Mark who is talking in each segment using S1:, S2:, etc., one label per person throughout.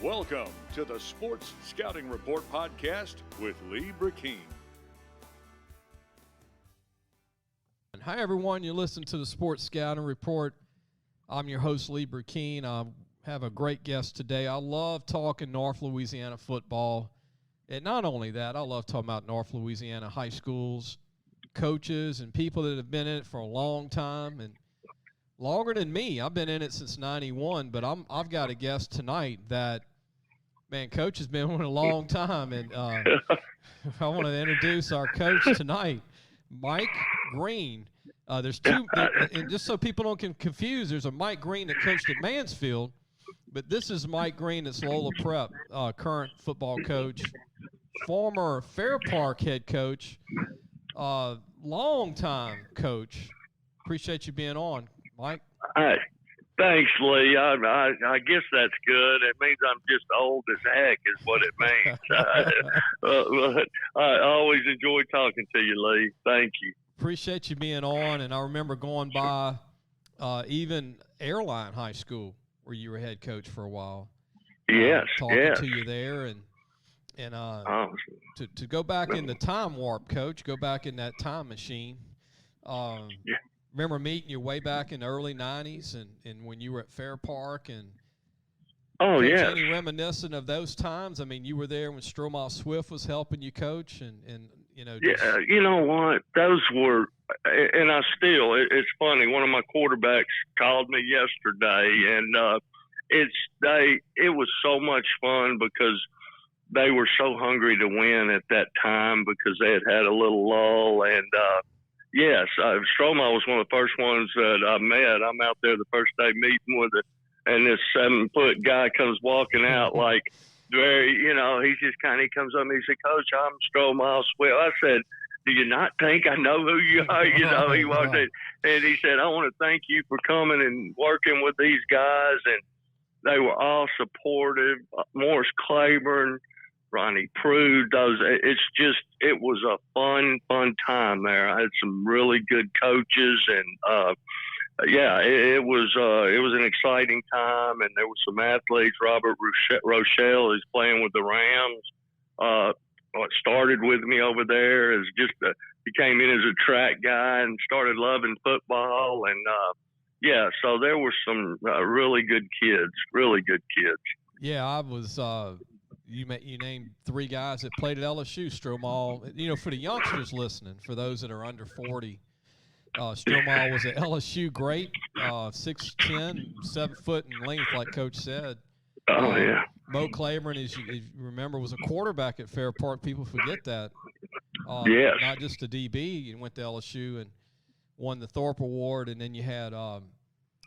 S1: Welcome to the Sports Scouting Report podcast with Lee Greene.
S2: Hi, everyone. You listen to the Sports Scouting Report. I'm your host, Lee Greene. I have a great guest today. I love talking North Louisiana football. And not only that, I love talking about North Louisiana high schools, coaches, and people that have been in it for a long time and longer than me. I've been in it since '91, but I've got a guest tonight that, man, Coach has been in a long time, and I want to introduce our coach tonight, Mike Greene. There's two, and just so people don't get confused, there's a Mike Greene that coached at Mansfield, but this is Mike Greene that's Loyola Prep, current football coach, former Fair Park head coach, long-time coach. Appreciate you being on, Mike.
S3: Hey, thanks, Lee. I guess that's good. It means I'm just old as heck is what it means. I always enjoy talking to you, Lee. Thank you.
S2: Appreciate you being on. And I remember going by even Airline High School where you were head coach for a while.
S3: Yes,
S2: talking to you there. And to go back in the time warp, Coach, go back in that time machine. Remember meeting you way back in the early 90s and when you were at Fair Park and any reminiscent of those times? I mean, you were there when Stromae Swift was helping you coach and you know.
S3: Yeah, you know what? Those were, and it's funny. One of my quarterbacks called me yesterday and it was so much fun because they were so hungry to win at that time because they had a little lull and, yes, Stromae was one of the first ones that I met. I'm out there the first day meeting with it, and this 7-foot guy comes walking out like very, he comes up and he said, "Coach, I'm Stromae Swift." I said, "Do you not think I know who you are?" He walked in and he said, "I want to thank you for coming and working with these guys," and they were all supportive. Morris Claiborne, Ronnie Prude, it was a fun time there. I had some really good coaches and, it was an exciting time and there was some athletes. Robert Rochelle is playing with the Rams. What started with me over there is he came in as a track guy and started loving football and, so there were some really good kids.
S2: Yeah, I was, you named 3 guys that played at LSU. Stromae, for the youngsters listening, for those that are under 40, Stromae was an LSU great, 6'10", 7 foot in length, like Coach said. Mo Claiborne, as you remember, was a quarterback at Fair Park. People forget that.
S3: Yes.
S2: Not just a DB. And went to LSU and won the Thorpe Award. And then you had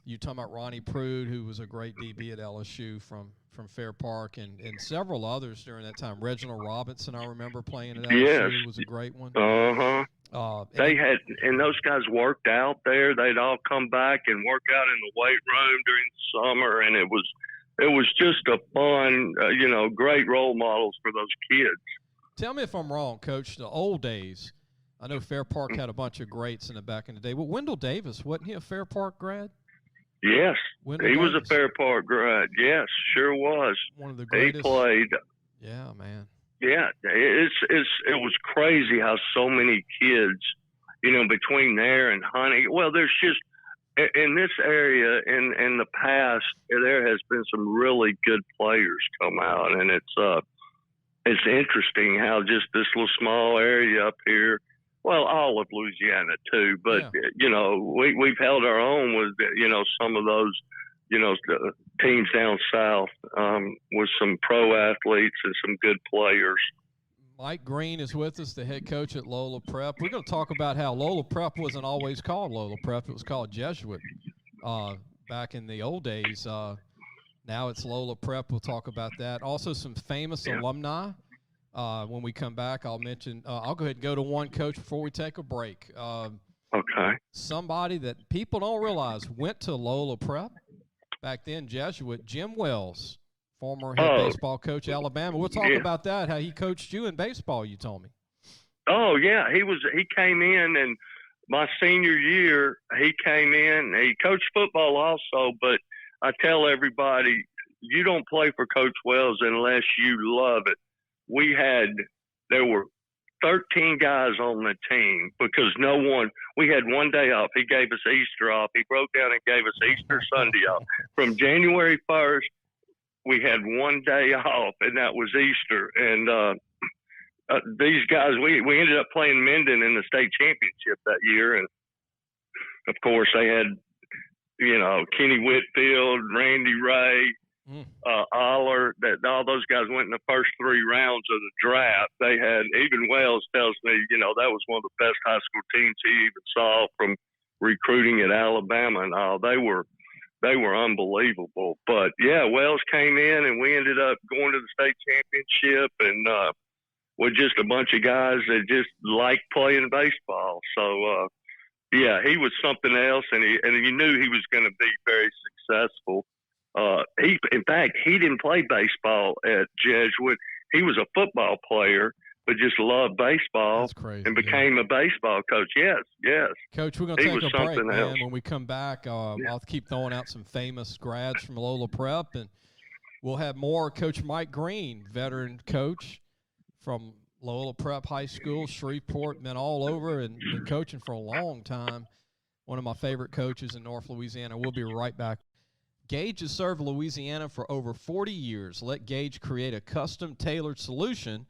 S2: you talking about Ronnie Prude, who was a great DB at LSU from Fair Park, and several others during that time. Reginald Robinson, I remember playing at LSU, was a great one.
S3: And those guys worked out there. They'd all come back and work out in the weight room during the summer, and it was just a fun, great role models for those kids.
S2: Tell me if I'm wrong, Coach. The old days, I know Fair Park had a bunch of greats in the back in the day. Well, Wendell Davis, wasn't he a Fair Park grad?
S3: Yes, he was a Fair Park grad. Yes, sure was.
S2: One of the greatest.
S3: He played.
S2: Yeah, man.
S3: Yeah, it was crazy how so many kids, between there and Honey. Well, there's just in this area in the past there has been some really good players come out, and it's interesting how just this little small area up here. Well, all of Louisiana too, but we've held our own with some of those teams down south with some pro athletes and some good players.
S2: Mike Greene is with us, the head coach at Loyola Prep. We're going to talk about how Loyola Prep wasn't always called Loyola Prep; it was called Jesuit back in the old days. Now it's Loyola Prep. We'll talk about that. Also, some famous alumni. When we come back, I'll mention. I'll go ahead and go to one, Coach, before we take a break.
S3: Okay.
S2: Somebody that people don't realize went to Loyola Prep back then, Jesuit. Jim Wells, former head baseball coach at Alabama. We'll talk about that. How he coached you in baseball. You told me.
S3: Oh yeah, he came in, and my senior year he came in. He coached football also, but I tell everybody you don't play for Coach Wells unless you love it. There were 13 guys on the team because we had one day off. He gave us Easter off. He broke down and gave us Easter Sunday off. From January 1st, we had one day off, and that was Easter. And these guys, we ended up playing Minden in the state championship that year. And, of course, they had, Kenny Whitfield, Randy Ray, Aller, all those guys went in the first 3 rounds of the draft. They had, even Wells tells me, that was one of the best high school teams he even saw from recruiting at Alabama and all. They were unbelievable. But yeah, Wells came in and we ended up going to the state championship and with just a bunch of guys that just liked playing baseball. So yeah, he was something else, and you knew he was going to be very successful. In fact, he didn't play baseball at Jesuit. He was a football player, but just loved baseball.
S2: That's crazy,
S3: and became a baseball coach. Yes.
S2: Coach, we're going to take a break, man. When we come back, I'll keep throwing out some famous grads from Loyola Prep, and we'll have more. Coach Mike Greene, veteran coach from Loyola Prep High School, Shreveport, been all over and been coaching for a long time. One of my favorite coaches in North Louisiana. We'll be right back. Gage has served Louisiana for over 40 years. Let Gage create a custom-tailored solution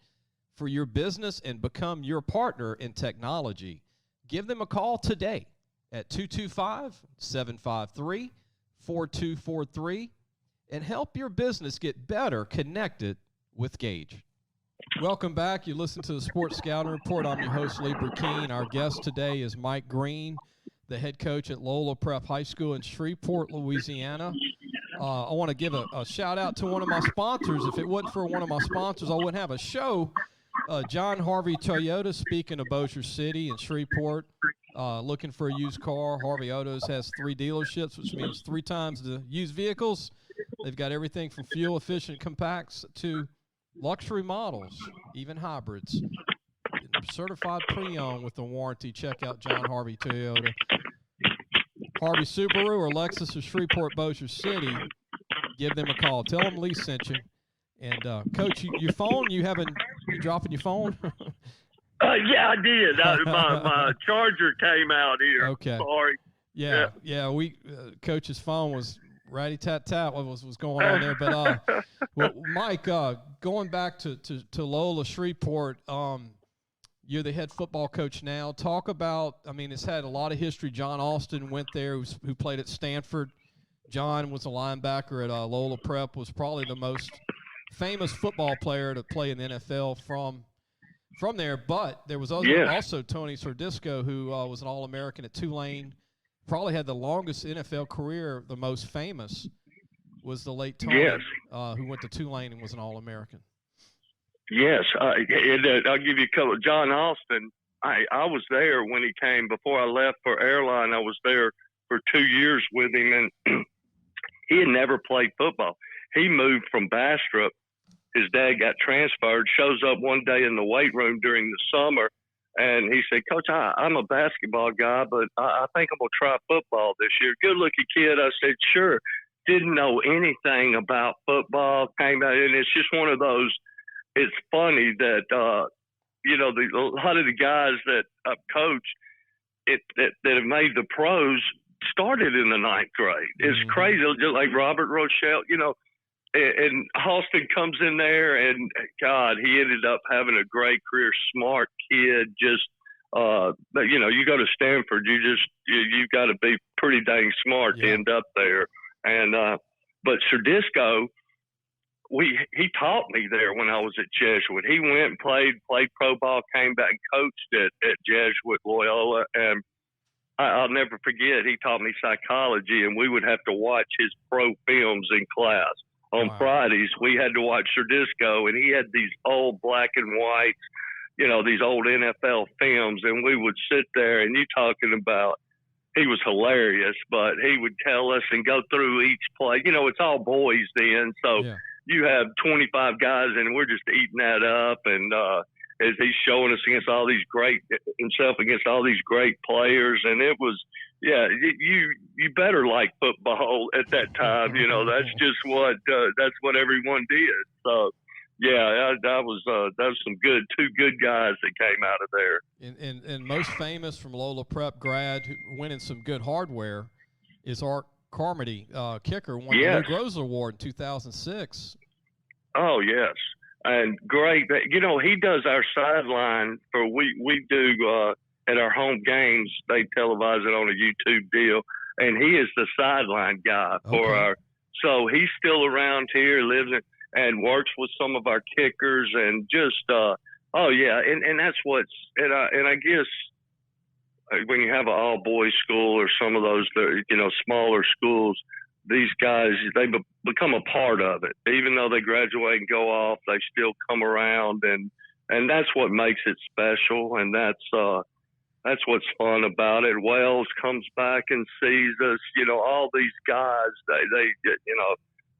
S2: for your business and become your partner in technology. Give them a call today at 225-753-4243 and help your business get better connected with Gage. Welcome back. You listen to the Sports Scouting Report. I'm your host, Lee Keene. Our guest today is Mike Greene, the head coach at Loyola Prep High School in Shreveport, Louisiana. I want to give a shout-out to one of my sponsors. If it wasn't for one of my sponsors, I wouldn't have a show. John Harvey Toyota, speaking of Bossier City and Shreveport, looking for a used car. Harvey Autos has 3 dealerships, which means 3 times the used vehicles. They've got everything from fuel-efficient compacts to luxury models, even hybrids. Certified pre-owned with the warranty. Check out John Harvey Toyota. Harvey Subaru or Lexus of Shreveport, Bossier City. Give them a call. Tell them Lee sent you. And, Coach, your phone, you dropping your phone?
S3: Yeah, I did. My charger came out here.
S2: Okay.
S3: Sorry.
S2: Yeah. Coach's phone was ratty-tat-tat what was going on there. But, well, Mike, going back to Loyola Shreveport, you're the head football coach now. Talk about, it's had a lot of history. John Austin went there, who played at Stanford. John was a linebacker at Loyola Prep, was probably the most famous football player to play in the NFL from there. But there was also Tony Sardisco, who was an All-American at Tulane, probably had the longest NFL career. The most famous was the late Tony, who went to Tulane and was an All-American.
S3: Yes, I'll give you a couple. John Austin, I was there when he came. Before I left for airline, I was there for 2 years with him, and he had never played football. He moved from Bastrop. His dad got transferred, shows up one day in the weight room during the summer, and he said, Coach, I'm a basketball guy, but I think I'm going to try football this year. Good-looking kid. I said, sure. Didn't know anything about football. Came out, and it's just one of those. It's funny that, a lot of the guys that I've coached that have made the pros started in the 9th grade. It's crazy. Just like Robert Rochelle, and Austin comes in there, and, God, he ended up having a great career, smart kid, just but, you go to Stanford, you've got to be pretty dang smart to end up there. And but Sardisco, he taught me there when I was at Jesuit. He went and played pro ball, came back and coached at Jesuit Loyola, and I'll never forget. He taught me psychology, and we would have to watch his pro films in class. On Fridays, we had to watch Sardisco, and he had these old black and white, these old NFL films, and we would sit there, and you talking about. He was hilarious, but he would tell us and go through each play. It's all boys then, so. Yeah. You have 25 guys, and we're just eating that up. And as he's showing us against all these great players. And it was, yeah, you better like football at that time. That's just that's what everyone did. So, yeah, that was some two good guys that came out of there.
S2: And most famous from Loyola Prep grad, winning some good hardware, is Art Carmody, kicker, won the Lou Groza Award in 2006.
S3: Oh, yes. And great. He does our sideline for we do at our home games. They televise it on a YouTube deal, and he is the sideline guy for our. So he's still around here, lives and works with some of our kickers, and just and that's what's I guess when you have an all boys school or some of those smaller schools, these guys, they become a part of it. Even though they graduate and go off, they still come around, and that's what makes it special, and that's what's fun about it. Wells comes back and sees us. All these guys,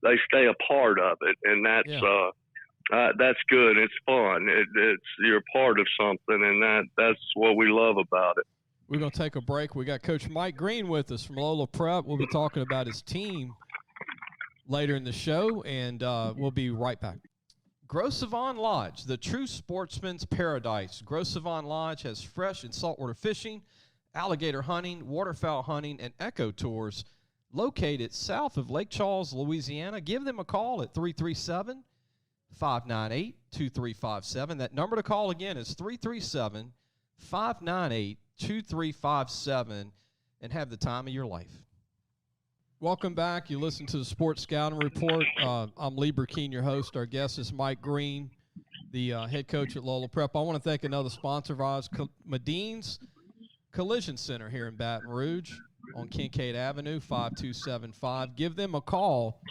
S3: they stay a part of it, and that's good. It's fun. It's you're part of something, and that's what we love about it.
S2: We're going to take a break. We got Coach Mike Greene with us from Loyola Prep. We'll be talking about his team later in the show, and we'll be right back. Gros Savon Lodge, the true sportsman's paradise. Gros Savon Lodge has fresh and saltwater fishing, alligator hunting, waterfowl hunting, and eco tours located south of Lake Charles, Louisiana. Give them a call at 337-598-2357. That number to call again is 337-598-2357, and have the time of your life. Welcome back. You listen to the Sports Scouting Report. I'm Lee Burkeen, your host. Our guest is Mike Greene, the head coach at Loyola Prep. I want to thank another sponsor of ours, Madine's Collision Center here in Baton Rouge on Kincaid Avenue, 5275. Give them a call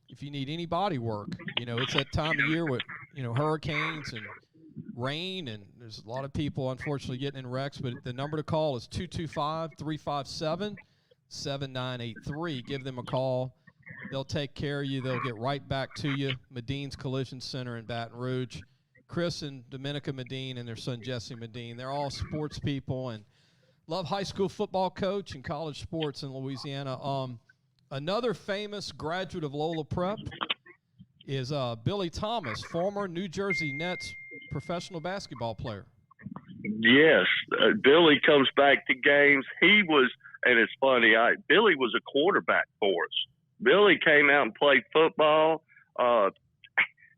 S2: if you need any body work. It's that time of year with, hurricanes and rain, and there's a lot of people unfortunately getting in wrecks, but the number to call is 225-357-7983. Give them a call. They'll take care of you. They'll get right back to you. Madine's Collision Center in Baton Rouge. Chris and Dominica Medine and their son Jesse Medine, they're all sports people and love high school football coach and college sports in Louisiana. Another famous graduate of Loyola Prep is Billy Thomas, former New Jersey Nets professional basketball player.
S3: Yes, Billy comes back to games. He was, and it's funny, Billy was a quarterback for us. Billy came out and played football, and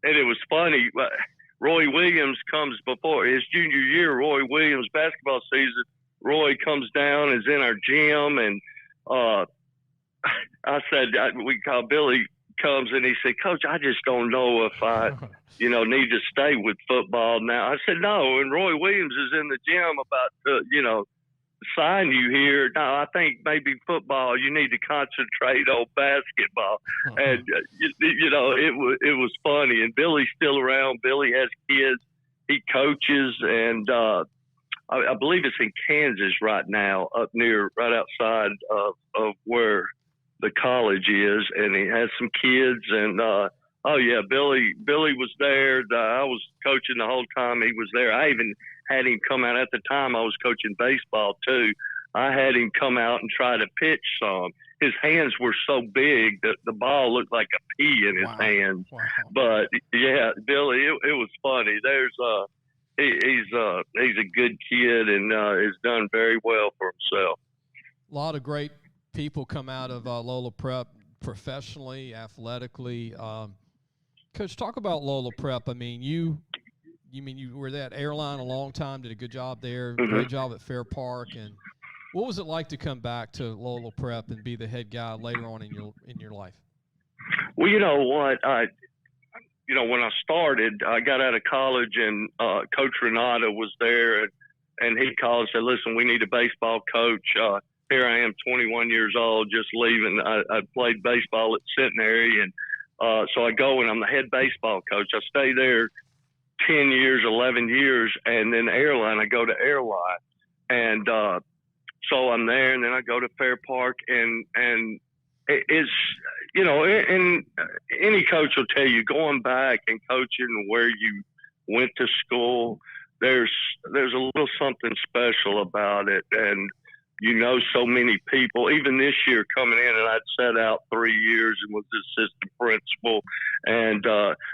S3: it was funny. Roy Williams comes before his junior year, Roy Williams basketball season. Roy comes down, is in our gym, and I said, we call Billy comes and he said, Coach, I just don't know if I, need to stay with football now. I said, no, and Roy Williams is in the gym about to, sign you here. No, I think maybe football, you need to concentrate on basketball. And, it was funny. And Billy's still around. Billy has kids. He coaches, and I believe it's in Kansas right now, right outside of where the college is, and he has some kids, and Billy was there. I was coaching the whole time he was there. I even had him come out at the time. I was coaching baseball too. I had him come out and try to pitch some. His hands were so big that the ball looked like a pea in his hands. Wow. But yeah, Billy, it was funny. He's a good kid and has done very well for himself.
S2: A lot of great people come out of Loyola Prep professionally, athletically. Coach, talk about Loyola Prep. I mean, you were at Airline a long time, did a good job there, great job at Fair Park. And what was it like to come back to Loyola Prep and be the head guy later on in your life? Well,
S3: you know what, when I started, I got out of college, and Coach Renata was there, and he called and said, listen, we need a baseball coach. Here I am, 21 years old, just leaving. I played baseball at Centenary, and so I go, and I'm the head baseball coach. I stay there 10 years, 11 years, and then Airline, I go to Airline. And so I'm there, and then I go to Fair Park, and it's, and any coach will tell you, going back and coaching where you went to school, there's a little something special about it, and so many people. Even this year coming in, and I'd sat out 3 years and was assistant principal, and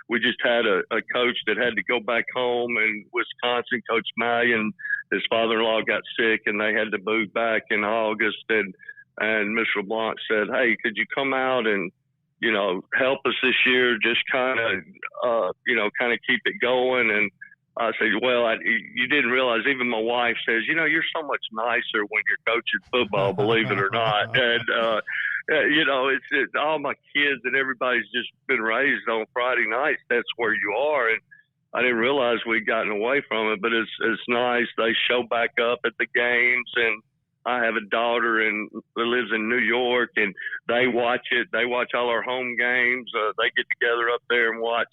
S3: we just had a coach that had to go back home in Wisconsin, Coach May, and his father-in-law got sick, and they had to move back in August, and Mr. LeBlanc said, "Hey, could you come out and help us this year? Just kind of keep it going." And I said, "Well, you didn't realize." Even my wife says, "You're so much nicer when you're coaching football, believe it or not." And it's all my kids and everybody's just been raised on Friday nights. That's where you are, and I didn't realize we'd gotten away from it. But it's nice. They show back up at the games, and I have a daughter that lives in New York, and they watch it. They watch all our home games. They get together up there and watch.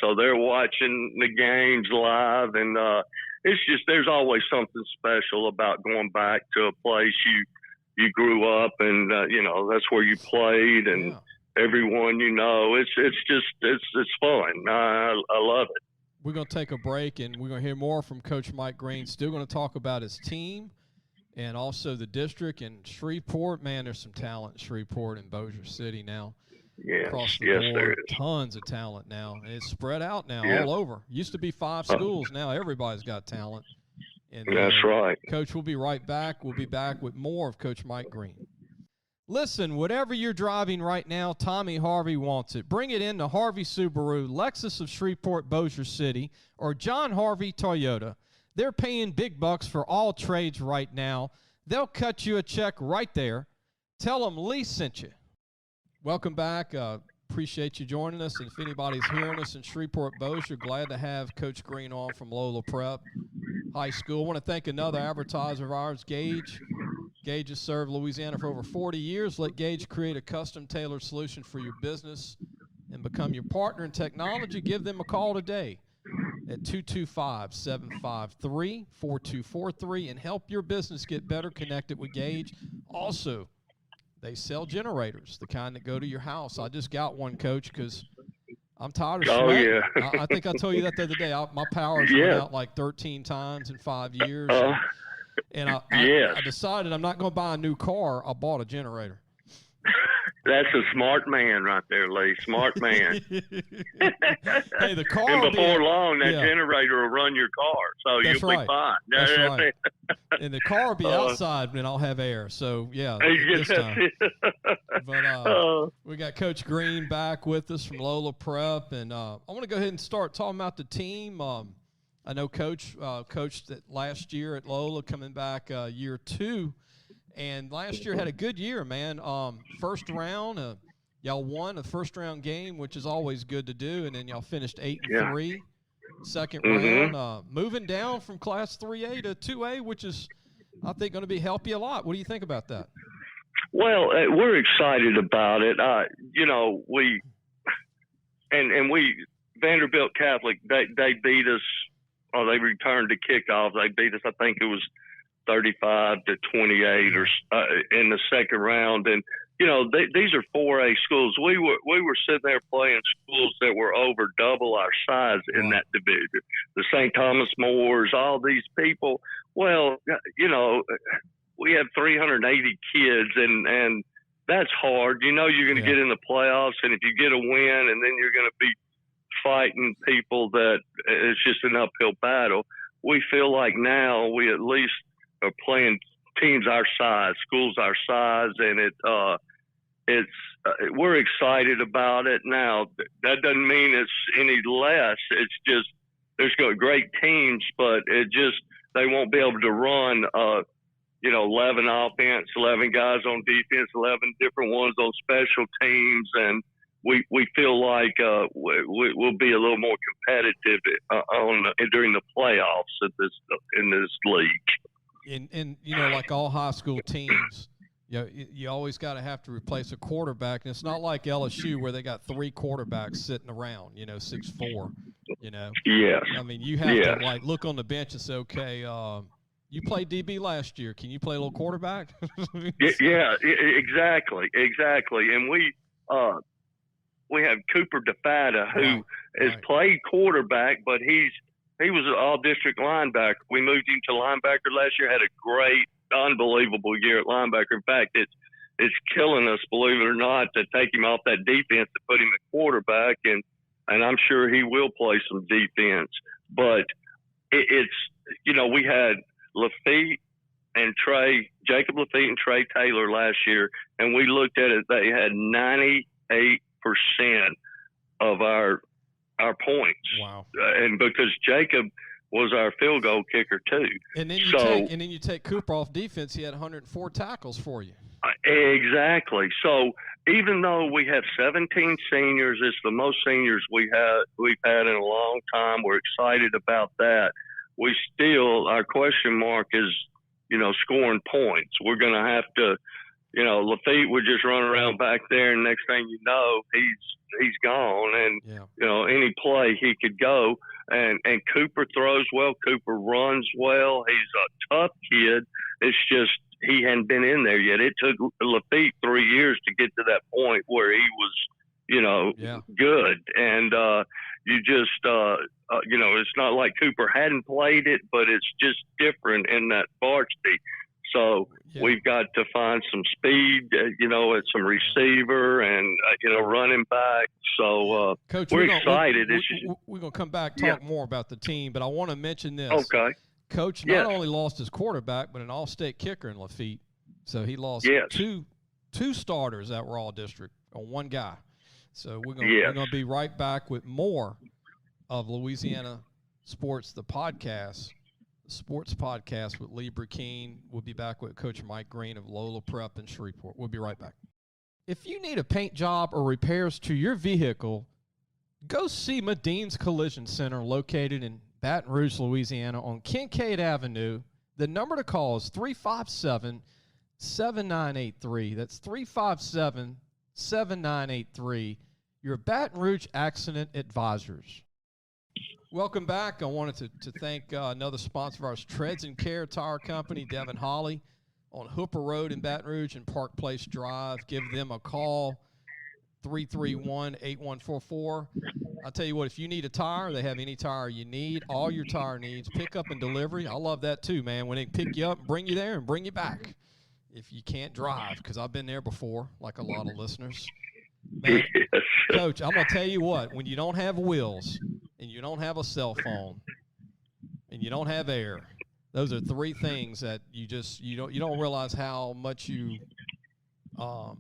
S3: So they're watching the games live, and it's just there's always something special about going back to a place you grew up, and that's where you played, and everyone it's fun. I love it.
S2: We're going to take a break, and we're going to hear more from Coach Mike Greene. Still going to talk about his team and also the district and Shreveport. Man, there's some talent in Shreveport and Bossier City now.
S3: Yes,
S2: across the board,
S3: there is.
S2: Tons of talent now. It's spread out now all over. Used to be 5 schools. Now everybody's got talent. And
S3: that's right.
S2: Coach, we'll be right back. We'll be back with more of Coach Mike Greene. Listen, whatever you're driving right now, Tommy Harvey wants it. Bring it in to Harvey Subaru, Lexus of Shreveport, Bossier City, or John Harvey Toyota. They're paying big bucks for all trades right now. They'll cut you a check right there. Tell them Lee sent you. Welcome back. Appreciate you joining us. And if anybody's hearing us in Shreveport, Bossier, glad to have Coach Greene on from Loyola Prep High School. I want to thank another advertiser of ours, Gage. Gage has served Louisiana for over 40 years. Let Gage create a custom-tailored solution for your business and become your partner in technology. Give them a call today at 225-753-4243 and help your business get better connected with Gage. Also, they sell generators, the kind that go to your house. I just got one, Coach, because I'm tired of sweating.
S3: Yeah.
S2: I think I told you that the other day. My power's went out like 13 times in 5 years. And I decided I'm not going to buy a new car. I bought a generator.
S3: That's a smart man right there, Lee. Smart man.
S2: Hey, the car.
S3: And before long, that generator will run your car, so
S2: That's
S3: you'll
S2: right.
S3: be fine.
S2: That's right. And the car will be outside, and I'll have air. So this time. But we got Coach Greene back with us from Loyola Prep, and I want to go ahead and start talking about the team. I know Coach coached that last year at Loyola, coming back year 2. And last year had a good year, man. First round, y'all won a first-round game, which is always good to do, and then y'all finished 8-3. Second round, moving down from Class 3A to 2A, which is, I think, going to help you a lot. What do you think about that?
S3: Well, we're excited about it. Vanderbilt Catholic, they beat us, or they returned to kickoff. They beat us, I think it was 35-28 or in the second round. And these are 4A schools. We were sitting there playing schools that were over double our size in that division. The St. Thomas Moores, all these people. Well, we have 380 kids, and that's hard. You're going to get in the playoffs, and if you get a win, and then you're going to be fighting people that it's just an uphill battle. We feel like now we at least are playing teams our size, schools our size, and we're excited about it. Now, that doesn't mean it's any less. It's just there's great teams, but they won't be able to run 11 offense, 11 guys on defense, 11 different ones on special teams, and we feel like we'll be a little more competitive during the playoffs in this league.
S2: And like all high school teams, you always got to have to replace a quarterback, and it's not like LSU where they got 3 quarterbacks sitting around, 6'4",
S3: Yes.
S2: I mean, you have to look on the bench and say, okay, you played DB last year. Can you play a little quarterback?
S3: Yeah, exactly. And we have Cooper DeFata, who has played quarterback, but he's He was an all-district linebacker. We moved him to linebacker last year. Had a great, unbelievable year at linebacker. In fact, it's killing us, believe it or not, to take him off that defense and put him at quarterback. And I'm sure he will play some defense. But it's we had Lafitte and Jacob Lafitte and Trey Taylor last year, and we looked at it. They had 98% of our points.
S2: Wow!
S3: And because Jacob was our field goal kicker too.
S2: And then you take Cooper off defense. He had 104 tackles for you.
S3: Exactly. So even though we have 17 seniors, it's the most seniors we've had in a long time. We're excited about that. Our question mark is, scoring points. We're going to have to, Lafitte would just run around back there, and next thing you know, he's gone. And, any play he could go. And Cooper throws well. Cooper runs well. He's a tough kid. It's just he hadn't been in there yet. It took Lafitte 3 years to get to that point where he was, good. And it's not like Cooper hadn't played it, but it's just different in that varsity. So we've got to find some speed, at some receiver and, running back. So
S2: Coach,
S3: we're excited.
S2: We're going to come back, talk more about the team, but I want to mention this.
S3: Okay.
S2: Coach not only lost his quarterback, but an all-state kicker in Lafitte. So he lost two starters that were all district on one guy. So we're going to be right back with more of Louisiana Sports, the podcast, sports podcast with Greene. We'll be back with Coach Mike Greene of Loyola Prep in Shreveport. We'll be right back. If you need a paint job or repairs to your vehicle, go see Madine's Collision Center located in Baton Rouge, Louisiana on Kincaid Avenue. The number to call is 357-7983. That's 357-7983. Your Baton Rouge Accident Advisors. Welcome back. I wanted to thank another sponsor of ours, Treads and Care Tire Company, Devin Holly, on Hooper Road in Baton Rouge and Park Place Drive. Give them a call, 331-8144. I'll tell you what, if you need a tire, they have any tire you need, all your tire needs, pickup and delivery. I love that too, man, when they pick you up and bring you there and bring you back if you can't drive, because I've been there before, like a lot of listeners. Man, Coach, I'm going to tell you what, when you don't have wheels and you don't have a cell phone and you don't have air, those are three things that you don't realize how much you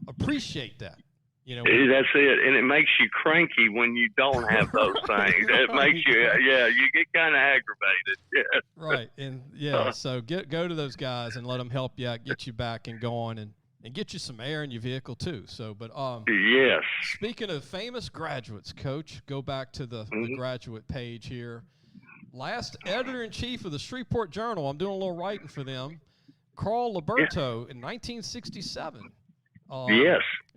S2: appreciate that.
S3: That's it, and it makes you cranky when you don't have those things. It makes you, you get kind of aggravated. Yeah.
S2: Right, and so go to those guys and let them help you out, get you back and going, and get you some air in your vehicle too. So, but
S3: yes.
S2: Speaking of famous graduates, Coach, go back to the graduate page here. Last editor-in-chief of the Shreveport Journal, I'm doing a little writing for them, Carl Liberto in 1967.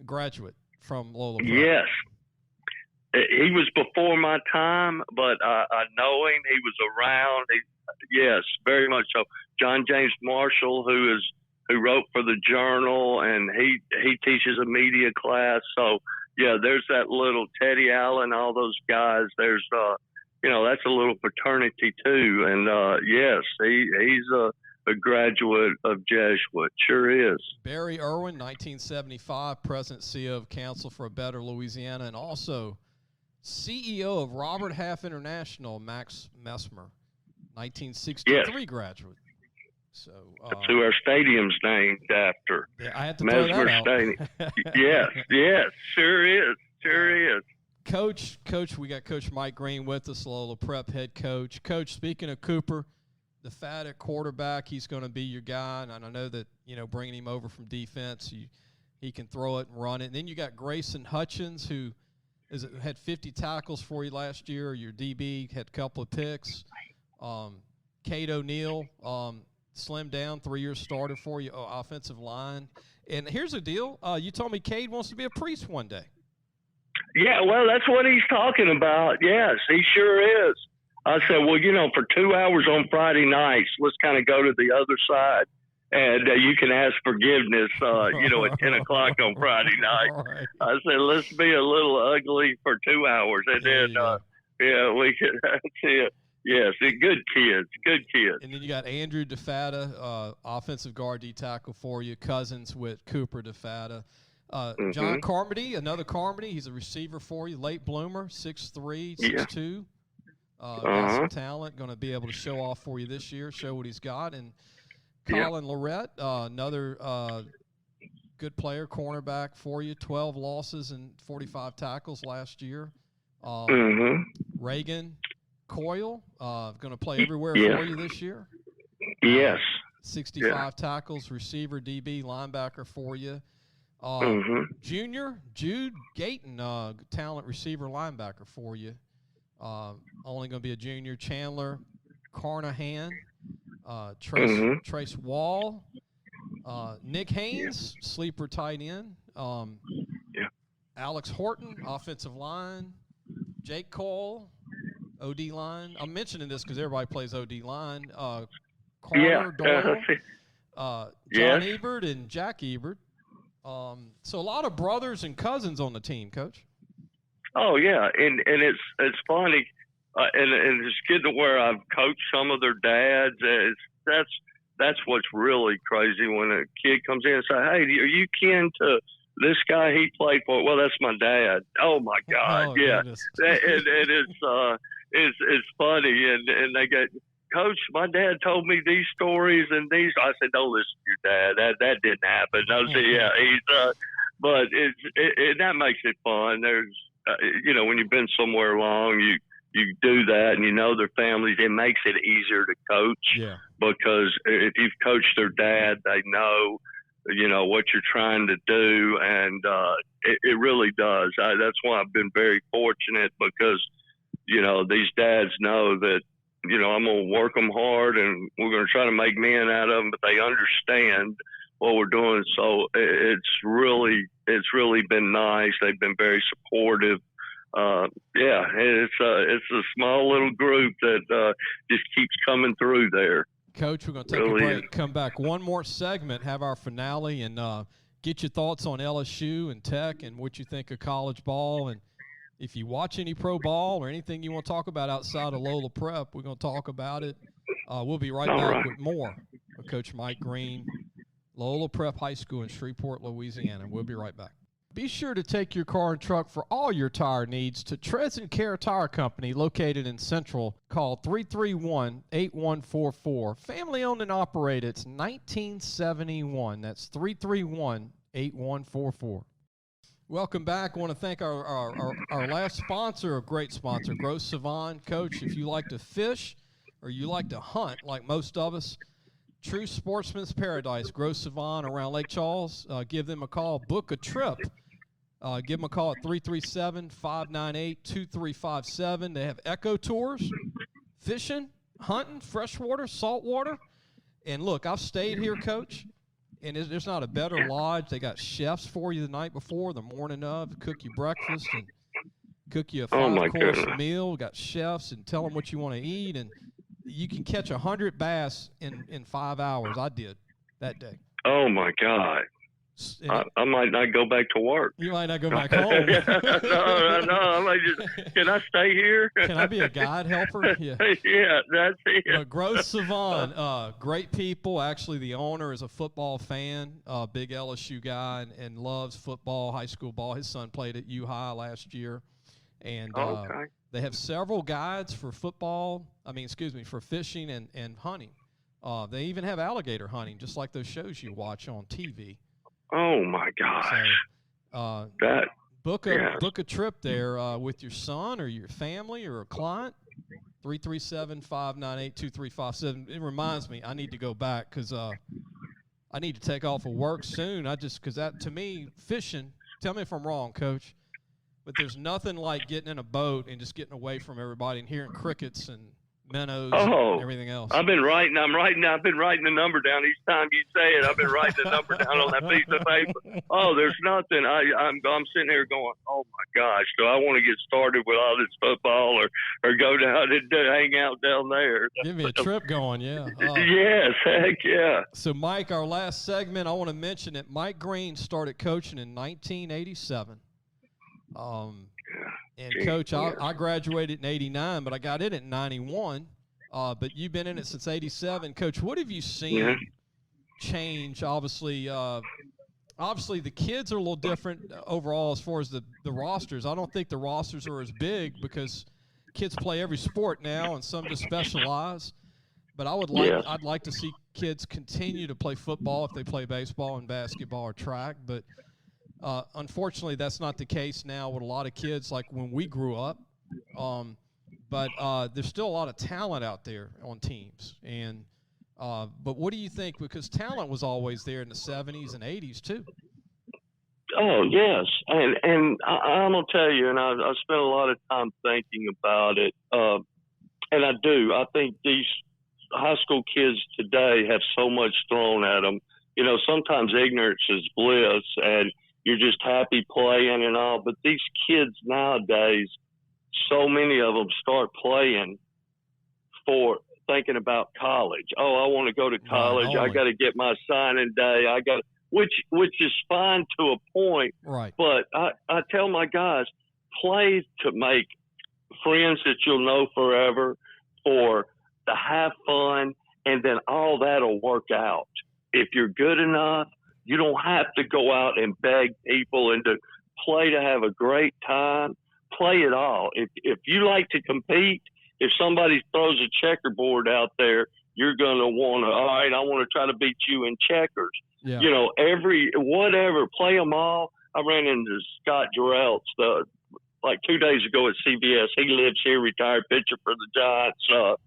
S2: Graduate from Loyola Prep.
S3: Yes. He was before my time, but I know him. He was around. Yes, very much so. John James Marshall, who wrote for the Journal, and he teaches a media class. So, there's that little Teddy Allen, all those guys. There's, that's a little fraternity too. And, yes, he's a graduate of Jesuit. Sure is.
S2: Barry Irwin, 1975, President CEO of Council for a Better Louisiana, and also CEO of Robert Half International, Max Messmer, 1963 graduate. So
S3: that's who our stadium's named after.
S2: Yeah, I had to throw that out.
S3: Stadium. yes, sure is.
S2: Coach, we got Coach Mike Greene with us, Loyola Prep head coach. Coach, speaking of Cooper, the fat at quarterback, he's going to be your guy, and I know that bringing him over from defense, he can throw it and run it. And then you got Grayson Hutchins, who had 50 tackles for you last year. Your DB had a couple of picks. Cade O'Neal slimmed down, 3-year starter for you, offensive line. And here's the deal: you told me Cade wants to be a priest one day.
S3: Yeah, well, that's what he's talking about. Yes, he sure is. I said, well, for 2 hours on Friday nights, let's kind of go to the other side, and you can ask forgiveness, at 10 o'clock on Friday night.
S2: Right.
S3: I said, let's be a little ugly for 2 hours, and then, we can. That's it. Yes, good kids.
S2: And then you got Andrew DeFata, offensive guard D tackle for you. Cousins with Cooper DeFata. John Carmody, another Carmody. He's a receiver for you. Late bloomer, 6'3", 6'2". Got some talent. Going to be able to show off for you this year. Show what he's got. And Colin Lorette, another good player, cornerback for you. 12 losses and 45 tackles last year. Reagan Coyle, going to play everywhere for you this year.
S3: Yes.
S2: 65 tackles, receiver, DB, linebacker for you. Junior Jude Gayton, talent receiver, linebacker for you. Only going to be a junior. Chandler Carnahan, Trace Wall, Nick Haynes, sleeper tight end. Alex Horton, offensive line. Jake Cole, OD line. I'm mentioning this because everybody plays OD line. Carter Doyle, John Ebert, and Jack Ebert. So a lot of brothers and cousins on the team, Coach.
S3: Oh yeah, and it's funny, and it's getting to where I've coached some of their dads. That's what's really crazy when a kid comes in and say, "Hey, are you kin to this guy he played for?" Well, that's my dad. Oh my God, yeah. And it's funny, and they get, "Coach, my dad told me these stories and these." I said, "Don't listen to your dad. That didn't happen." I said, "Yeah, he's." But that makes it fun. There's, when you've been somewhere long, you do that, and you know their families. It makes it easier to coach.
S2: Yeah. Because
S3: if you've coached their dad, they know what you're trying to do, and it really does. That's why I've been very fortunate, because these dads know that I'm going to work them hard, and we're going to try to make men out of them, but they understand what we're doing. So it's really been nice. They've been very supportive. It's a small little group that just keeps coming through there.
S2: Coach, we're going to take a break, come back one more segment, have our finale, and get your thoughts on LSU and Tech and what you think of college ball. And if you watch any pro ball or anything you want to talk about outside of Loyola Prep, we're going to talk about it. We'll be right back with more of Coach Mike Greene, Loyola Prep High School in Shreveport, Louisiana. We'll be right back. Be sure to take your car and truck for all your tire needs to Trez & Care Tire Company, located in Central. Call 331-8144. Family owned and operated. It's 1971. That's 331-8144. Welcome back. I want to thank our last sponsor, a great sponsor, Gross Savon. Coach, if you like to fish or you like to hunt like most of us, true sportsman's paradise, Gross Savon around Lake Charles. Give them a call. Book a trip. Give them a call at 337-598-2357. They have eco tours, fishing, hunting, freshwater, saltwater. And look, I've stayed here, Coach, and there's not a better lodge. They got chefs for you the night before, the morning of, cook you breakfast and cook you a 5-course meal. Got chefs, and tell them what you want to eat. And you can catch 100 bass in 5 hours. I did that day.
S3: Oh, my God. I might not go back to work.
S2: You might not go back home.
S3: No. I might just, can I stay here?
S2: Can I be a guide helper? Yeah,
S3: yeah, that's it.
S2: Gross Savon, great people. Actually, the owner is a football fan, big LSU guy, and loves football, high school ball. His son played at U-High last year. And they have several guides for for fishing and hunting. They even have alligator hunting, just like those shows you watch on TV.
S3: Oh my gosh!
S2: So, book a trip there with your son or your family or a client. 337-598-2357. It reminds me, I need to go back because I need to take off of work soon. Because that, to me, fishing. Tell me if I'm wrong, Coach, but there's nothing like getting in a boat and just getting away from everybody and hearing crickets and minnows and everything else.
S3: I've been writing the number down each time you say it. I've been writing the number down on that piece of paper. Oh, there's nothing. I'm sitting here going, oh my gosh, do I want to get started with all this football or go down and hang out down there?
S2: Give me a trip going, yeah.
S3: Yes, heck yeah.
S2: So Mike, our last segment, I want to mention that Mike Greene started coaching in 1987. And Coach, I graduated in 89, but I got in at 91. but you've been in it since '87, Coach. What have you seen change? Obviously, the kids are a little different overall as far as the rosters. I don't think the rosters are as big because kids play every sport now, and some just specialize. But I'd like to see kids continue to play football if they play baseball and basketball or track. But unfortunately, that's not the case now with a lot of kids like when we grew up. But there's still a lot of talent out there on teams. And but what do you think? Because talent was always there in the 70s and 80s too.
S3: Oh, yes. And I'm going to tell you, and I spent a lot of time thinking about it. And I do. I think these high school kids today have so much thrown at them. You know, sometimes ignorance is bliss and you're just happy playing and all. But these kids nowadays, so many of them start playing for thinking about college. Oh, I want to go to college.
S2: Right,
S3: I got to get my signing day. Which is fine to a point.
S2: Right.
S3: But I tell my guys, play to make friends that you'll know forever, or to have fun, and then all that'll work out. If you're good enough, you don't have to go out and beg people, and to play to have a great time. Play it all. If you like to compete, if somebody throws a checkerboard out there, you're going to want to, all right, I want to try to beat you in checkers.
S2: Yeah.
S3: You know, whatever, play them all. I ran into Scott Jarrell like 2 days ago at CBS. He lives here, retired pitcher for the Giants,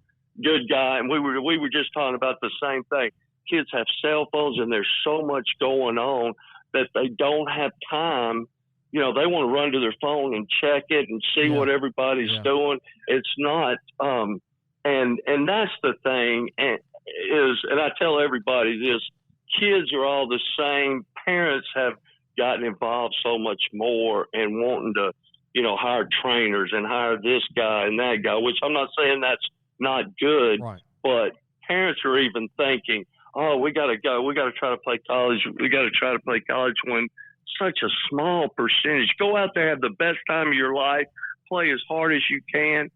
S3: good guy. And we were just talking about the same thing. Kids have cell phones and there's so much going on that they don't have time. You know, they want to run to their phone and check it and see what everybody's doing. It's not, and that's the thing. And I tell everybody this: kids are all the same. Parents have gotten involved so much more and wanting to, you know, hire trainers and hire this guy and that guy. Which I'm not saying that's not good,
S2: right.
S3: But parents are even thinking, oh, we got to go. We got to try to play college. We got to try to play college when such a small percentage. Go out there, have the best time of your life, play as hard as you can.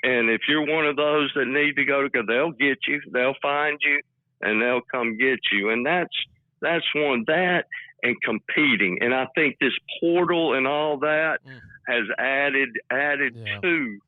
S3: And if you're one of those that need to go, they'll get you, they'll find you, and they'll come get you. And that's one, that and competing. And I think this portal and all that has added to.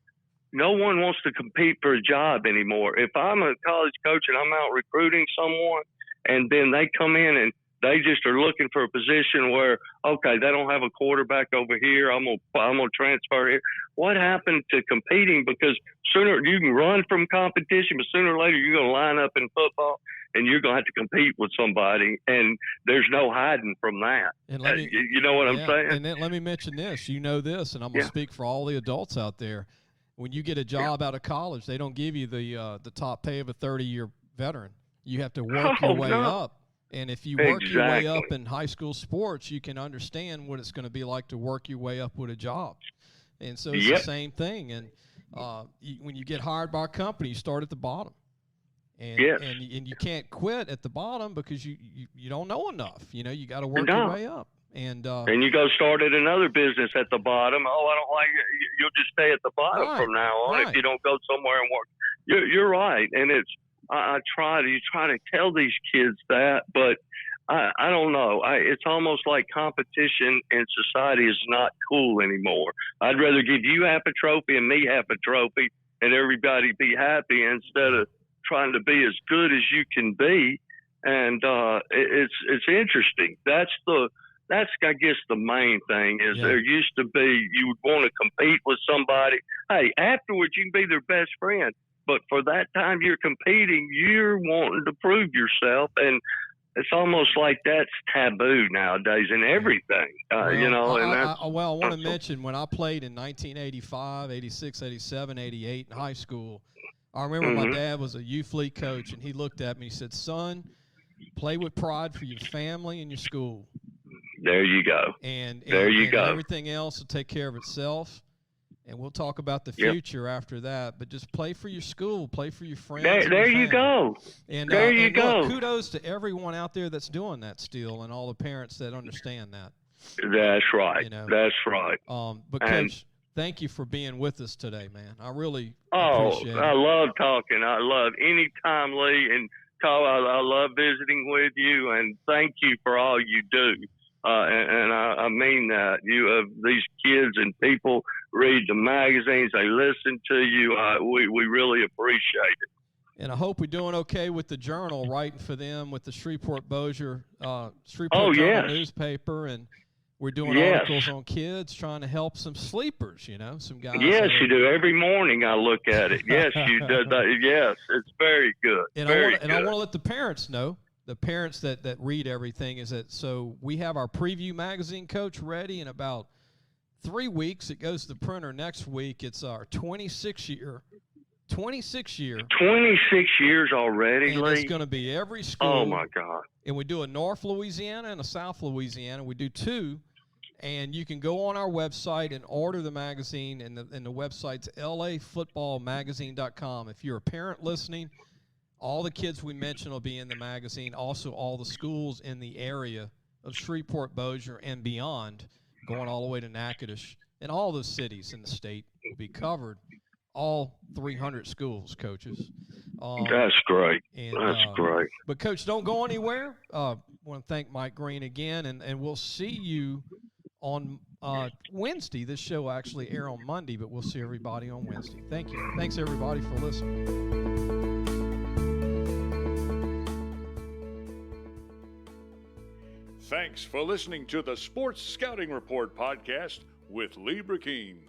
S3: No one wants to compete for a job anymore. If I'm a college coach and I'm out recruiting someone, and then they come in and they just are looking for a position where, okay, they don't have a quarterback over here. I'm gonna transfer here. What happened to competing? Because sooner you can run from competition, but sooner or later you're gonna line up in football and you're gonna have to compete with somebody, and there's no hiding from that.
S2: And
S3: you know what I'm saying?
S2: And then let me mention this. You know this, and I'm gonna speak for all the adults out there. When you get a job out of college, they don't give you the top pay of a 30-year veteran. You have to work your way up. And if you work your way up in high school sports, you can understand what it's going to be like to work your way up with a job. And so it's the same thing. And when you get hired by a company, you start at the bottom. And you can't quit at the bottom because you don't know enough. You know, you got to work your way up. And
S3: you go start at another business at the bottom. Oh, I don't like it. You'll just stay at the bottom from now on if you don't go somewhere and work. You're right. And you try to tell these kids that, but I don't know. It's almost like competition in society is not cool anymore. I'd rather give you half a trophy and me half a trophy and everybody be happy instead of trying to be as good as you can be. And it's interesting. That's I guess the main thing is there used to be you would want to compete with somebody. Hey, afterwards you can be their best friend. But for that time you're competing, you're wanting to prove yourself. And it's almost like that's taboo nowadays in everything, you know.
S2: I want to mention when I played in 1985, 86, 87, 88 in high school, I remember my dad was a youth league coach, and he looked at me and he said, son, play with pride for your family and your school.
S3: There you go.
S2: And
S3: go.
S2: Everything else will take care of itself. And we'll talk about the future after that. But just play for your school, play for your friends.
S3: There you go.
S2: And
S3: there you go.
S2: Look, kudos to everyone out there that's doing that still, and all the parents that understand that.
S3: That's right.
S2: You know?
S3: That's right.
S2: But Coach, thank you for being with us today, man. I really appreciate it.
S3: I love talking. I love anytime, Lee, and call. I love visiting with you, and thank you for all you do. And I mean that. These kids and people read the magazines, they listen to you. We really appreciate it.
S2: And I hope we're doing okay with the Journal, writing for them with the Shreveport-Bossier Journal newspaper, and we're doing articles on kids, trying to help some sleepers, some guys.
S3: Yes, you do. Every morning I look at it. Yes, you do. Yes, it's very good.
S2: And I want to let the parents know, the parents that read everything, is that so we have our preview magazine, Coach, ready in about 3 weeks. It goes to the printer next week. It's our 26 year. 26
S3: years already,
S2: and
S3: Lee?
S2: It's going to be every school.
S3: Oh, my God.
S2: And we do a North Louisiana and a South Louisiana. We do 2. And you can go on our website and order the magazine, and the website's lafootballmagazine.com. If you're a parent listening, all the kids we mentioned will be in the magazine. Also, all the schools in the area of Shreveport-Bossier and beyond, going all the way to Natchitoches, and all the cities in the state will be covered. All 300 schools, coaches.
S3: That's great.
S2: That's great. But, Coach, don't go anywhere. I want to thank Mike Greene again, and we'll see you on Wednesday. This show will actually air on Monday, but we'll see everybody on Wednesday. Thank you. Thanks, everybody, for listening.
S1: Thanks for listening to the Sports Scouting Report podcast with Lee Greene.